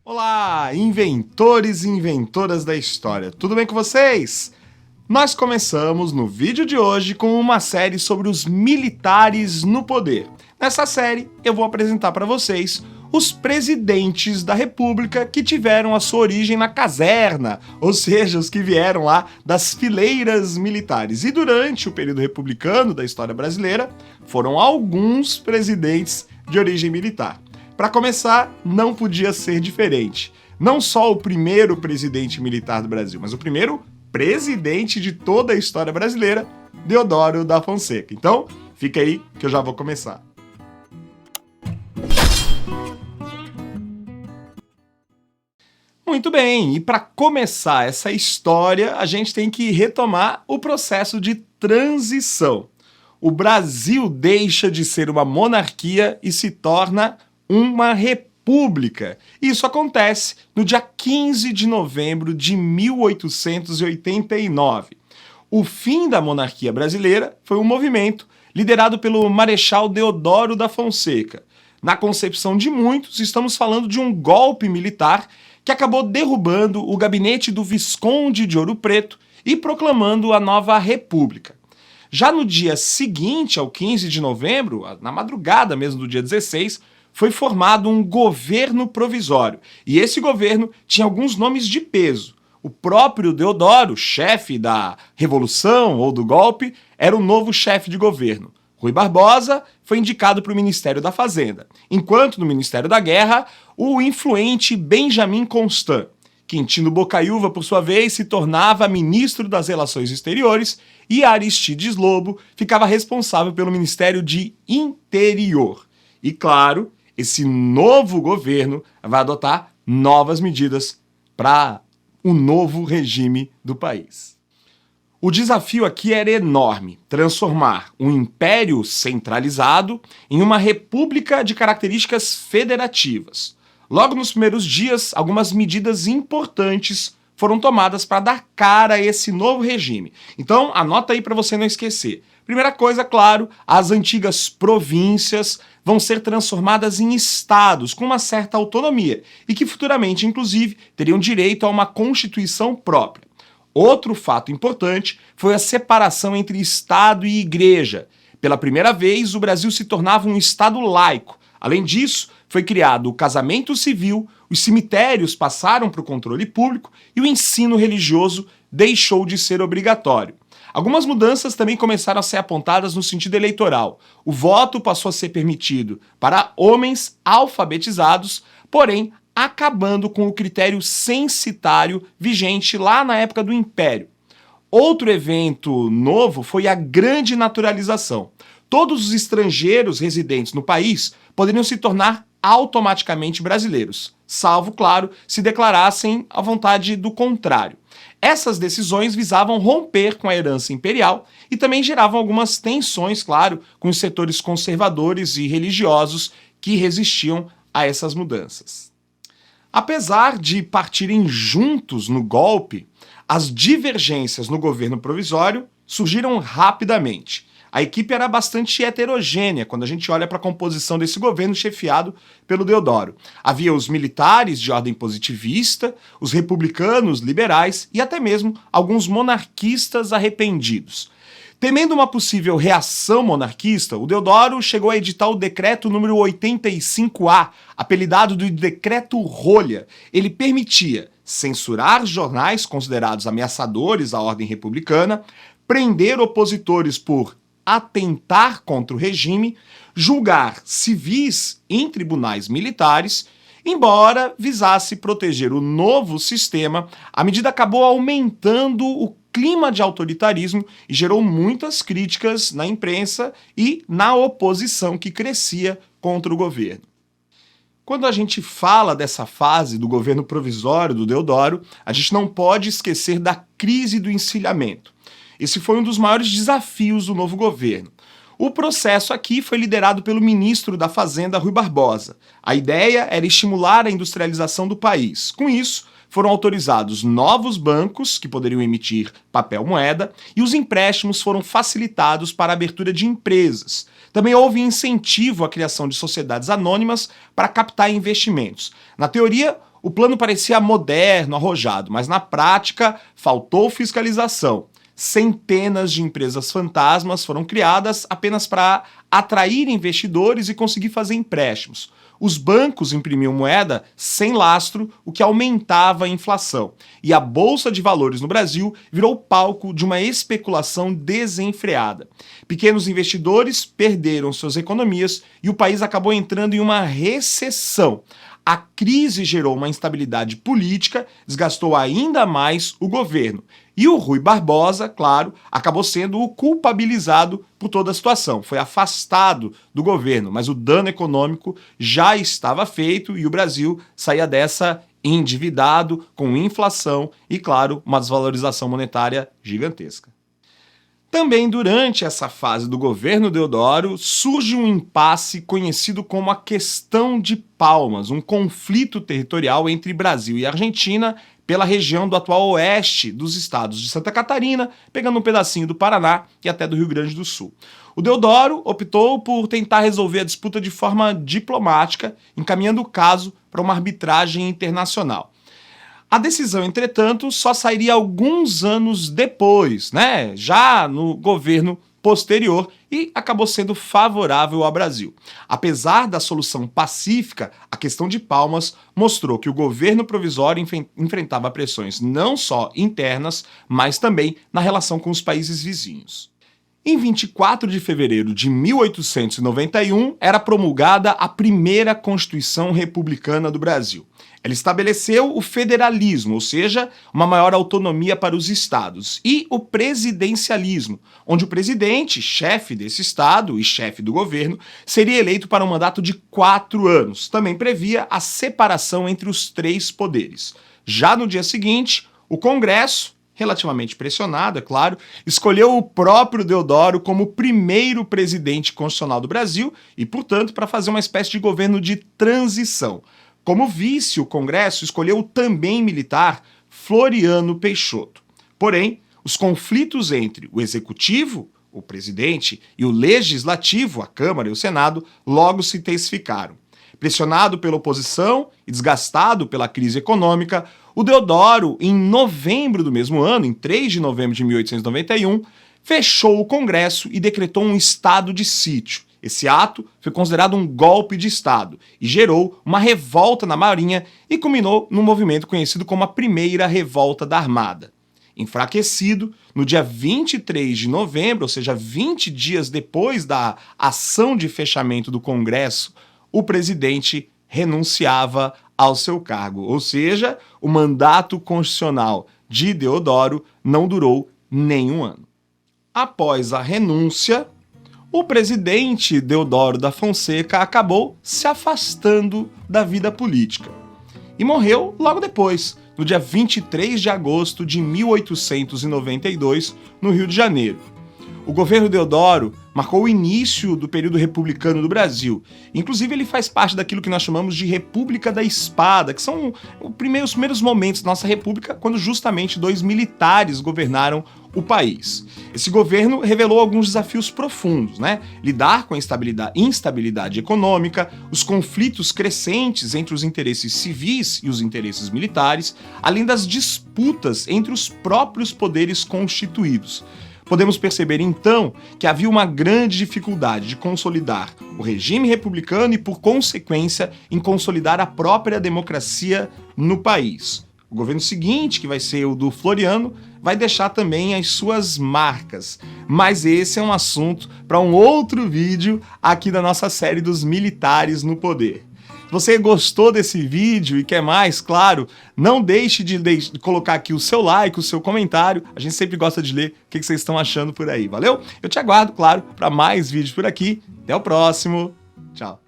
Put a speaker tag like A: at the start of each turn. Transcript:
A: Olá, inventores e inventoras da história, tudo bem com vocês? Nós começamos no vídeo de hoje com uma série sobre os militares no poder. Nessa série, eu vou apresentar para vocês os presidentes da República que tiveram a sua origem na caserna, ou seja, os que vieram lá das fileiras militares. E durante o período republicano da história brasileira, foram alguns presidentes de origem militar. Para começar, não podia ser diferente. Não só o primeiro presidente militar do Brasil, mas o primeiro presidente de toda a história brasileira, Deodoro da Fonseca. Então, fica aí que eu já vou começar. Muito bem, e para começar essa história, a gente tem que retomar o processo de transição. O Brasil deixa de ser uma monarquia e se torna uma república. Isso acontece no dia 15 de novembro de 1889. O fim da monarquia brasileira foi um movimento liderado pelo Marechal Deodoro da Fonseca. Na concepção de muitos, estamos falando de um golpe militar que acabou derrubando o gabinete do Visconde de Ouro Preto e proclamando a nova república. Já no dia seguinte ao 15 de novembro, na madrugada mesmo do dia 16, foi formado um governo provisório. E esse governo tinha alguns nomes de peso. O próprio Deodoro, chefe da Revolução ou do golpe, era o novo chefe de governo. Rui Barbosa foi indicado para o Ministério da Fazenda, enquanto no Ministério da Guerra, o influente Benjamin Constant. Quintino Bocaiúva, por sua vez, se tornava ministro das Relações Exteriores e Aristides Lobo ficava responsável pelo Ministério de Interior. E claro, esse novo governo vai adotar novas medidas para o novo regime do país. O desafio aqui era enorme, transformar um império centralizado em uma república de características federativas. Logo nos primeiros dias, algumas medidas importantes foram tomadas para dar cara a esse novo regime. Então, anota aí para você não esquecer. Primeira coisa, claro, as antigas províncias vão ser transformadas em estados com uma certa autonomia e que futuramente, inclusive, teriam direito a uma constituição própria. Outro fato importante foi a separação entre Estado e Igreja. Pela primeira vez, o Brasil se tornava um Estado laico. Além disso, foi criado o casamento civil, os cemitérios passaram para o controle público e o ensino religioso deixou de ser obrigatório. Algumas mudanças também começaram a ser apontadas no sentido eleitoral. O voto passou a ser permitido para homens alfabetizados, porém acabando com o critério censitário vigente lá na época do Império. Outro evento novo foi a grande naturalização. Todos os estrangeiros residentes no país poderiam se tornar automaticamente brasileiros, salvo, claro, se declarassem a vontade do contrário. Essas decisões visavam romper com a herança imperial e também geravam algumas tensões, claro, com os setores conservadores e religiosos que resistiam a essas mudanças. Apesar de partirem juntos no golpe, as divergências no governo provisório surgiram rapidamente. A equipe era bastante heterogênea quando a gente olha para a composição desse governo chefiado pelo Deodoro. Havia os militares de ordem positivista, os republicanos liberais e até mesmo alguns monarquistas arrependidos. Temendo uma possível reação monarquista, o Deodoro chegou a editar o decreto número 85A, apelidado de Decreto Rolha. Ele permitia censurar jornais considerados ameaçadores à ordem republicana, prender opositores por atentar contra o regime, julgar civis em tribunais militares. Embora visasse proteger o novo sistema, a medida acabou aumentando o clima de autoritarismo e gerou muitas críticas na imprensa e na oposição que crescia contra o governo. Quando a gente fala dessa fase do governo provisório do Deodoro, a gente não pode esquecer da crise do encilhamento. Esse foi um dos maiores desafios do novo governo. O processo aqui foi liderado pelo ministro da Fazenda, Rui Barbosa. A ideia era estimular a industrialização do país. Com isso, foram autorizados novos bancos, que poderiam emitir papel moeda, e os empréstimos foram facilitados para a abertura de empresas. Também houve incentivo à criação de sociedades anônimas para captar investimentos. Na teoria, O plano parecia moderno, arrojado, mas na prática faltou fiscalização. Centenas de empresas fantasmas foram criadas apenas para atrair investidores e conseguir fazer empréstimos. Os bancos imprimiam moeda sem lastro, o que aumentava a inflação. E a Bolsa de Valores no Brasil virou palco de uma especulação desenfreada. Pequenos investidores perderam suas economias e o país acabou entrando em uma recessão. A crise gerou uma instabilidade política, desgastou ainda mais o governo. E o Rui Barbosa, claro, acabou sendo o culpabilizado por toda a situação. Foi afastado do governo, mas o dano econômico já estava feito e o Brasil saía dessa endividado, com inflação e, claro, uma desvalorização monetária gigantesca. Também durante essa fase do governo Deodoro, surge um impasse conhecido como a Questão de Palmas, um conflito territorial entre Brasil e Argentina pela região do atual oeste dos estados de Santa Catarina, pegando um pedacinho do Paraná e até do Rio Grande do Sul. O Deodoro optou por tentar resolver a disputa de forma diplomática, encaminhando o caso para uma arbitragem internacional. A decisão, entretanto, só sairia alguns anos depois, já no governo posterior, e acabou sendo favorável ao Brasil. Apesar da solução pacífica, a Questão de Palmas mostrou que o governo provisório enfrentava pressões não só internas, mas também na relação com os países vizinhos. Em 24 de fevereiro de 1891, era promulgada a primeira Constituição Republicana do Brasil. Ela estabeleceu o federalismo, ou seja, uma maior autonomia para os estados, e o presidencialismo, onde o presidente, chefe desse estado e chefe do governo, seria eleito para um mandato de 4 anos. Também previa a separação entre os 3 poderes. Já no dia seguinte, o Congresso, relativamente pressionado, é claro, escolheu o próprio Deodoro como primeiro presidente constitucional do Brasil e, portanto, para fazer uma espécie de governo de transição. Como vice, o Congresso escolheu o também militar Floriano Peixoto. Porém, os conflitos entre o Executivo, o presidente, e o Legislativo, a Câmara e o Senado, logo se intensificaram. Pressionado pela oposição e desgastado pela crise econômica, o Deodoro, em novembro do mesmo ano, em 3 de novembro de 1891, fechou o Congresso e decretou um estado de sítio. Esse ato foi considerado um golpe de Estado e gerou uma revolta na Marinha e culminou num movimento conhecido como a Primeira Revolta da Armada. Enfraquecido, no dia 23 de novembro, ou seja, 20 dias depois da ação de fechamento do Congresso, o presidente renunciava ao seu cargo, ou seja, o mandato constitucional de Deodoro não durou nem um ano. Após a renúncia, o presidente Deodoro da Fonseca acabou se afastando da vida política e morreu logo depois, no dia 23 de agosto de 1892, no Rio de Janeiro. O governo Deodoro marcou o início do período republicano do Brasil. Inclusive, ele faz parte daquilo que nós chamamos de República da Espada, que são os primeiros momentos da nossa república, quando justamente 2 militares governaram o país. Esse governo revelou alguns desafios profundos, Lidar com a instabilidade econômica, os conflitos crescentes entre os interesses civis e os interesses militares, além das disputas entre os próprios poderes constituídos. Podemos perceber, então, que havia uma grande dificuldade de consolidar o regime republicano e, por consequência, em consolidar a própria democracia no país. O governo seguinte, que vai ser o do Floriano, vai deixar também as suas marcas. Mas esse é um assunto para um outro vídeo aqui da nossa série dos militares no poder. Se você gostou desse vídeo e quer mais, claro, não deixe de colocar aqui o seu like, o seu comentário. A gente sempre gosta de ler o que vocês estão achando por aí, valeu? Eu te aguardo, claro, para mais vídeos por aqui. Até o próximo. Tchau.